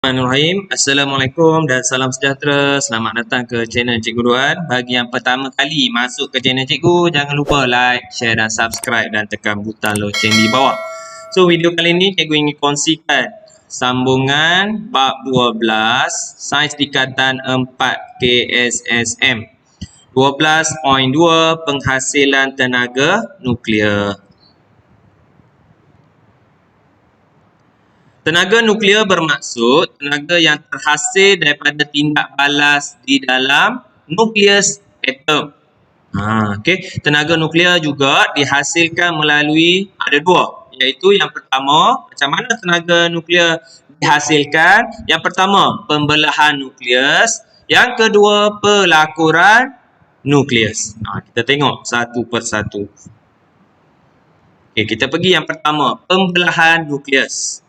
Bismillahirrahmanirrahim. Assalamualaikum dan salam sejahtera. Selamat datang ke channel Cikgu Duan. Bagi yang pertama kali masuk ke channel Cikgu, jangan lupa like, share dan subscribe dan tekan butang loceng di bawah. So, video kali ini Cikgu ingin kongsikan sambungan bab 12 Sains Tingkatan 4 KSSM 12.2 Penghasilan Tenaga Nuklear. Tenaga nuklear bermaksud tenaga yang terhasil daripada tindak balas di dalam nukleus atom. Okay. Tenaga nuklear juga dihasilkan melalui ada dua, iaitu yang pertama, macam mana tenaga nuklear dihasilkan? Yang pertama, pembelahan nukleus. Yang kedua, pelakuran nukleus. Kita tengok satu persatu. Okay, kita pergi yang pertama, pembelahan nukleus.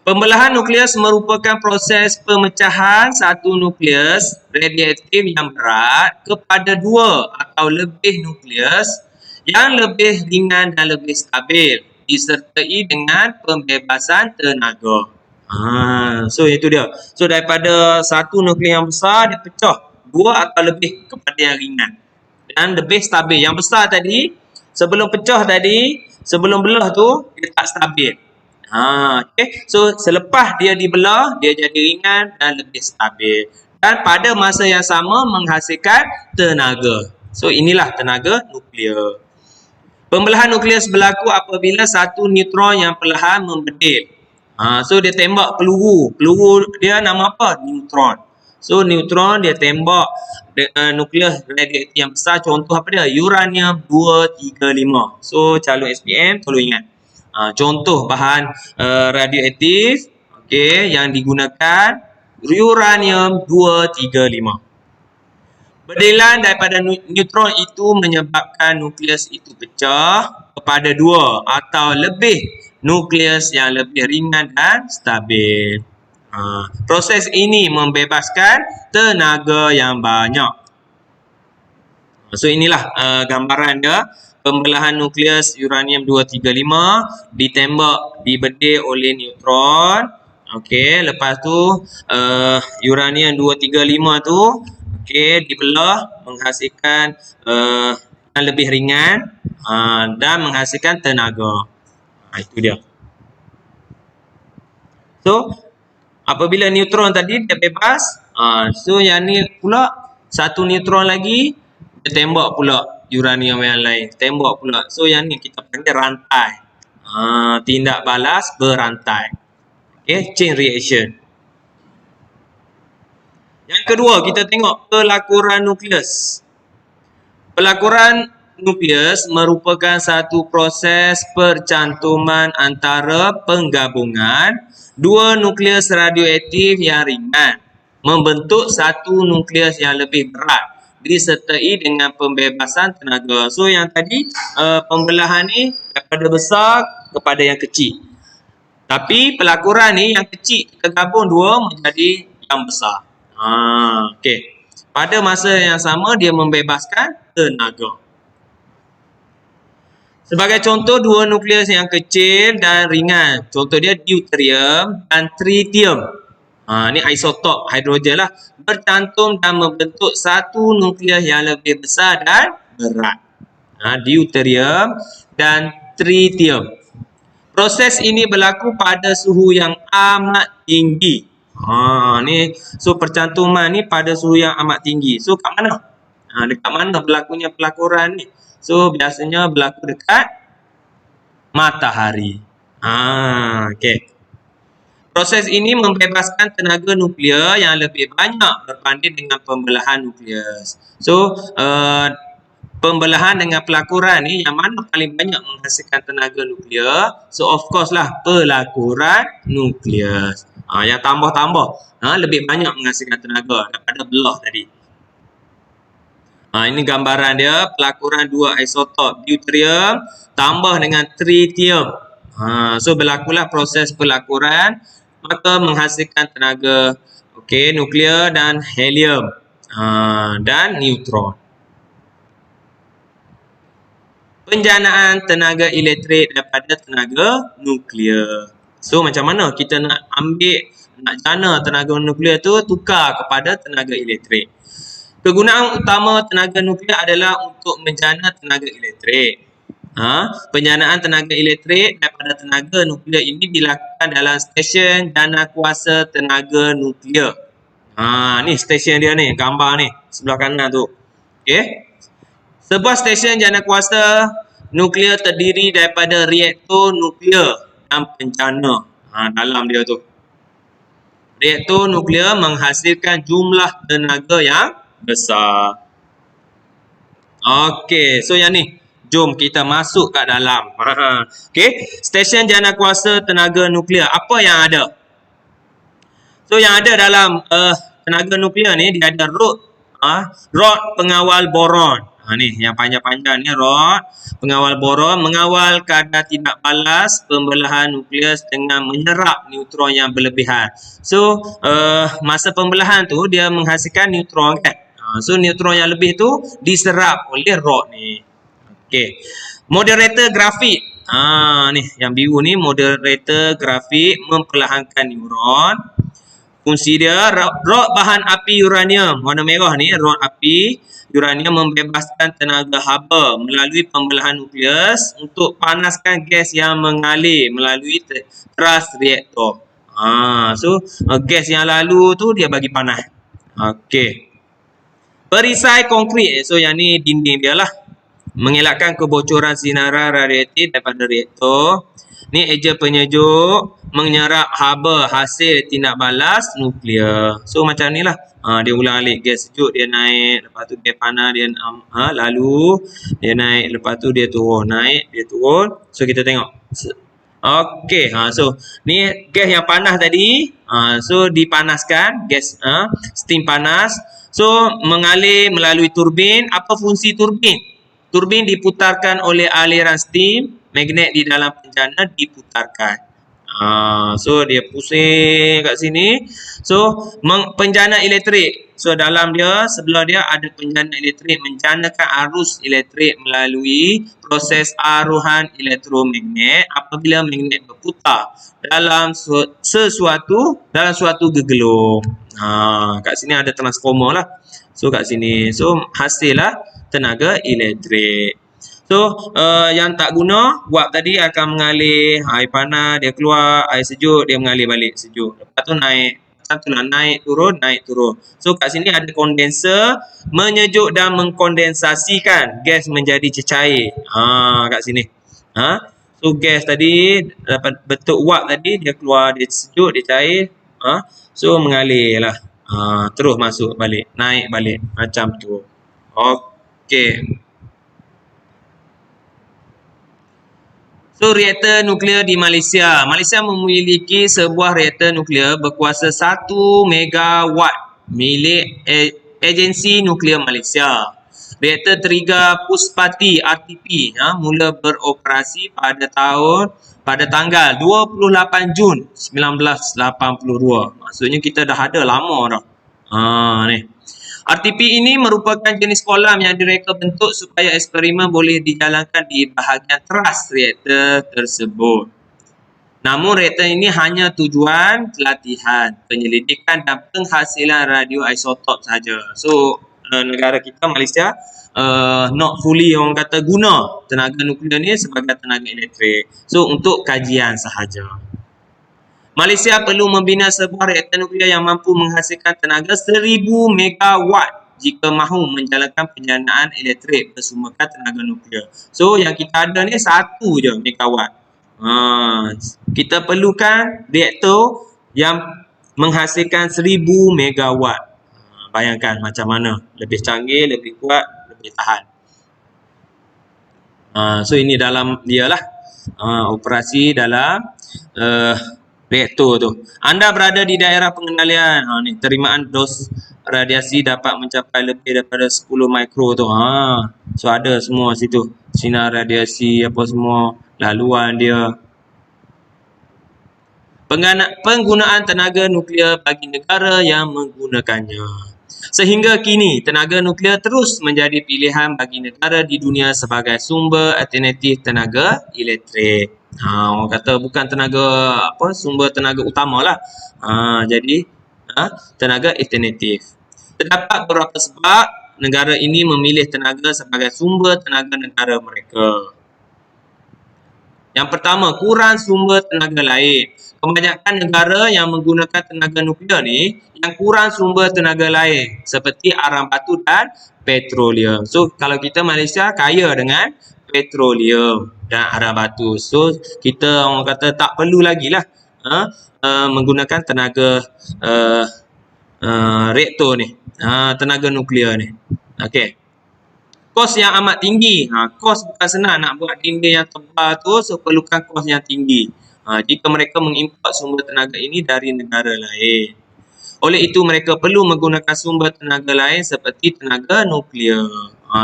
Pembelahan nukleus merupakan proses pemecahan satu nukleus radioaktif yang berat kepada dua atau lebih nukleus yang lebih ringan dan lebih stabil, disertai dengan pembebasan tenaga. So itu dia. So daripada satu nukleus yang besar, dia pecah dua atau lebih kepada yang ringan dan lebih stabil. Yang besar tadi, sebelum pecah tadi, sebelum belah tu, dia tak stabil. Okay. So selepas dia dibelah, dia jadi ringan dan lebih stabil. Dan pada masa yang sama menghasilkan tenaga. So inilah tenaga nuklear. Pembelahan nukleus berlaku apabila satu neutron yang perlahan membedil. So dia tembak peluru. Peluru dia nama apa? Neutron. So neutron dia tembak nukleus radioaktif yang besar. Contoh apa dia? Uranium 235. So calon SPM perlu ingat. Contoh bahan radioaktif yang digunakan uranium 235. Bedilan daripada neutron itu menyebabkan nukleus itu pecah kepada dua atau lebih nukleus yang lebih ringan dan stabil. Proses ini membebaskan tenaga yang banyak. So inilah gambaran dia. Pembelahan nukleus uranium 235 ditembak, dibedil oleh neutron. Okey, lepas tu uranium 235 tu dibelah menghasilkan yang lebih ringan dan menghasilkan tenaga. Itu dia. So apabila neutron tadi dia bebas, so yang ni pula satu neutron lagi dia tembak pula uranium yang lain, tembak pula. So yang ni kita panggil rantai. Tindak balas berantai. Chain reaction. Yang kedua, kita tengok pelakuran nukleus. Pelakuran nukleus merupakan satu proses percantuman antara penggabungan dua nukleus radioaktif yang ringan membentuk satu nukleus yang lebih berat, disertai dengan pembebasan tenaga. So yang tadi pembelahan ni daripada besar kepada yang kecil. Tapi pelakuran ni yang kecil kita gabung dua menjadi yang besar. Okay. Pada masa yang sama dia membebaskan tenaga. Sebagai contoh dua nukleus yang kecil dan ringan. Contoh dia deuterium dan tritium. Ini isotop hidrogen lah. Bercantum dan membentuk satu nukleus yang lebih besar dan berat. Deuterium dan tritium. Proses ini berlaku pada suhu yang amat tinggi. So percantuman ni pada suhu yang amat tinggi. So kat mana? Dekat mana berlakunya pelakuran ni? So biasanya berlaku dekat matahari. Okay. Proses ini membebaskan tenaga nuklear yang lebih banyak berbanding dengan pembelahan nukleus. So, pembelahan dengan pelakuran ni yang mana paling banyak menghasilkan tenaga nuklear? So, of course lah pelakuran nukleus. Yang tambah-tambah lebih banyak menghasilkan tenaga daripada belah tadi. Ini gambaran dia, pelakuran dua isotop deuterium tambah dengan tritium. So, berlakulah proses pelakuran, maka menghasilkan tenaga nuklear dan helium dan neutron. Penjanaan tenaga elektrik daripada tenaga nuklear. So macam mana kita nak ambil nak jana tenaga nuklear tu tukar kepada tenaga elektrik. Kegunaan utama tenaga nuklear adalah untuk menjana tenaga elektrik. Penjanaan tenaga elektrik daripada tenaga nuklear ini dilakukan dalam stesen jana kuasa tenaga nuklear. Ni stesen dia ni, gambar ni sebelah kanan tu. Okey. Sebuah stesen jana kuasa nuklear terdiri daripada reaktor nuklear dan penjana. Dalam dia tu. Reaktor nuklear menghasilkan jumlah tenaga yang besar. Okey, so yang ni jom kita masuk kat dalam. Okey, stesen jana kuasa tenaga nuklear apa yang ada? So yang ada dalam tenaga nuklear ni dia ada rod pengawal boron. Ni yang panjang-panjang ni rod pengawal boron mengawal kadar tidak balas pembelahan nukleus dengan menyerap neutron yang berlebihan. So masa pembelahan tu dia menghasilkan neutron kan. So neutron yang lebih tu diserap oleh rod ni. Okey. Moderator grafik. Ni yang biru ni moderator grafik memperlahankan neuron. Fungsi dia rod bahan api uranium warna merah ni rod api uranium membebaskan tenaga haba melalui pembelahan nukleus untuk panaskan gas yang mengalir melalui teras reaktor. So gas yang lalu tu dia bagi panas. Okey. Perisai konkrit. So yang ni dinding dia lah. Mengelakkan kebocoran sinaran radioaktif daripada reaktor. Ni eja penyejuk menyerap haba hasil tindak balas nuklear. So macam ni lah. Dia ulang alik gas sejuk dia naik, lepas tu dia panas dia lalu dia naik, lepas tu dia turun, naik dia turun. So kita tengok. Okey, so ni gas yang panas tadi, so dipanaskan gas steam panas. So mengalir melalui turbin. Apa fungsi turbin? Turbin diputarkan oleh aliran steam, magnet di dalam penjana diputarkan. So dia pusing kat sini. So penjana elektrik. So dalam dia sebelah dia ada penjana elektrik menjanakan arus elektrik melalui proses aruhan elektromagnet apabila magnet berputar dalam suatu gegelung. Kat sini ada transformer lah. So kat sini. So hasil lah tenaga elektrik. So yang tak guna wap tadi akan mengalir air panas dia keluar, air sejuk dia mengalir balik sejuk. Lepas tu naik. Macam tu lah naik turun. So kat sini ada kondenser menyejuk dan mengkondensasikan gas menjadi cecair. Kat sini. So gas tadi dapat bentuk wap tadi dia keluar, dia sejuk, dia cair. So mengalir lah. Terus masuk balik, naik balik macam tu. Okey. So reaktor nuklear di Malaysia. Malaysia memiliki sebuah reaktor nuklear berkuasa 1 megawatt milik Agensi Nuklear Malaysia. Reaktor Triga Puspati RTP mula beroperasi pada tanggal 28 Jun 1982. Maksudnya kita dah ada lama dah. Ni. RTP ini merupakan jenis kolam yang direka bentuk supaya eksperimen boleh dijalankan di bahagian teras reaktor tersebut. Namun reaktor ini hanya tujuan pelatihan, penyelidikan dan penghasilan radioisotop sahaja. So negara kita Malaysia not fully orang kata guna tenaga nuklear ni sebagai tenaga elektrik. So untuk kajian sahaja. Malaysia perlu membina sebuah reaktor nuklear yang mampu menghasilkan tenaga 1000 megawatt jika mahu menjalankan penjanaan elektrik bersumberkan tenaga nuklear. So yang kita ada ni 1 je megawatt. Kita perlukan reaktor yang menghasilkan 1000 megawatt. Bayangkan macam mana, lebih canggih, lebih kuat, lebih tahan. So ini dalam dia lah operasi dalam reaktor tu. Anda berada di daerah pengendalian. Ni terimaan dos radiasi dapat mencapai lebih daripada 10 mikro tu. So ada semua situ. Sinar radiasi apa semua, laluan dia. Penggunaan tenaga nuklear bagi negara yang menggunakannya. Sehingga kini, tenaga nuklear terus menjadi pilihan bagi negara di dunia sebagai sumber alternatif tenaga elektrik. Orang kata bukan tenaga sumber tenaga utama lah. Jadi tenaga alternatif. Terdapat beberapa sebab negara ini memilih tenaga sebagai sumber tenaga negara mereka. Yang pertama, kurang sumber tenaga lain. Kebanyakan negara yang menggunakan tenaga nuklear ni yang kurang sumber tenaga lain seperti arang batu dan petroleum. So kalau kita Malaysia kaya dengan petroleum dan arang batu. So kita orang kata tak perlu lagi lah menggunakan tenaga reaktor ni, tenaga nuklear ni. Okey. Kos yang amat tinggi. Kos bukan senang nak buat dinding yang tebal tu, so perlukan kos yang tinggi. Jika mereka mengimport sumber tenaga ini dari negara lain. Oleh itu mereka perlu menggunakan sumber tenaga lain seperti tenaga nuklear.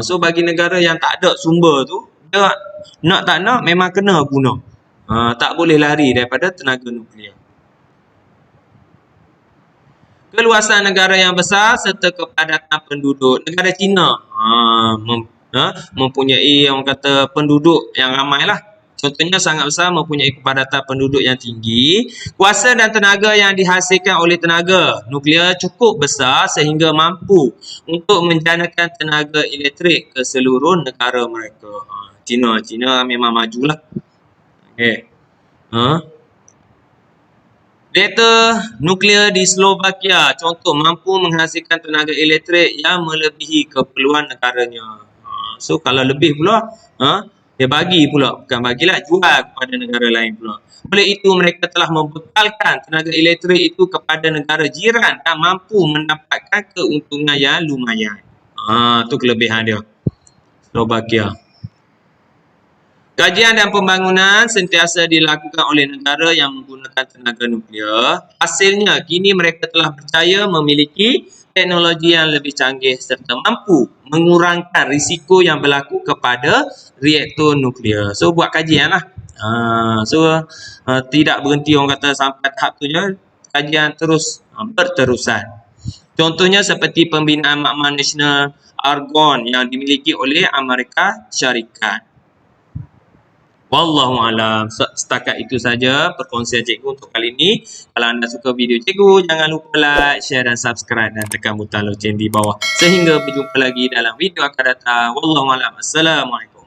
So bagi negara yang tak ada sumber tu, dia nak tak nak memang kena guna. Tak boleh lari daripada tenaga nuklear. Keluasan negara yang besar serta kepadatan penduduk. Negara China mempunyai orang kata penduduk yang ramai lah. Contohnya sangat besar, mempunyai kepadatan penduduk yang tinggi. Kuasa dan tenaga yang dihasilkan oleh tenaga nuklear cukup besar sehingga mampu untuk menjanakan tenaga elektrik ke seluruh negara mereka. China memang majulah. Okay. Reaktor nuklear di Slovakia contoh mampu menghasilkan tenaga elektrik yang melebihi keperluan negaranya. So kalau lebih pula, dia bagi pula, bukan bagilah, jual kepada negara lain pula. Oleh itu mereka telah membekalkan tenaga elektrik itu kepada negara jiran dan mampu mendapatkan keuntungan yang lumayan. Itu kelebihan dia. Slovakia. Kajian dan pembangunan sentiasa dilakukan oleh negara yang menggunakan tenaga nuklear. Hasilnya, kini mereka telah percaya memiliki teknologi yang lebih canggih serta mampu mengurangkan risiko yang berlaku kepada reaktor nuklear. So, buat kajian lah. Tidak berhenti orang kata sampai tahap tu je. Kajian terus berterusan. Contohnya seperti pembinaan makmal nasional Argonne yang dimiliki oleh Amerika Syarikat. Wallahualam. Setakat itu saja perkongsian cikgu untuk kali ini. Kalau anda suka video cikgu, jangan lupa like, share dan subscribe dan tekan butang loceng di bawah. Sehingga berjumpa lagi dalam video akan datang. Wallahualam. Assalamualaikum.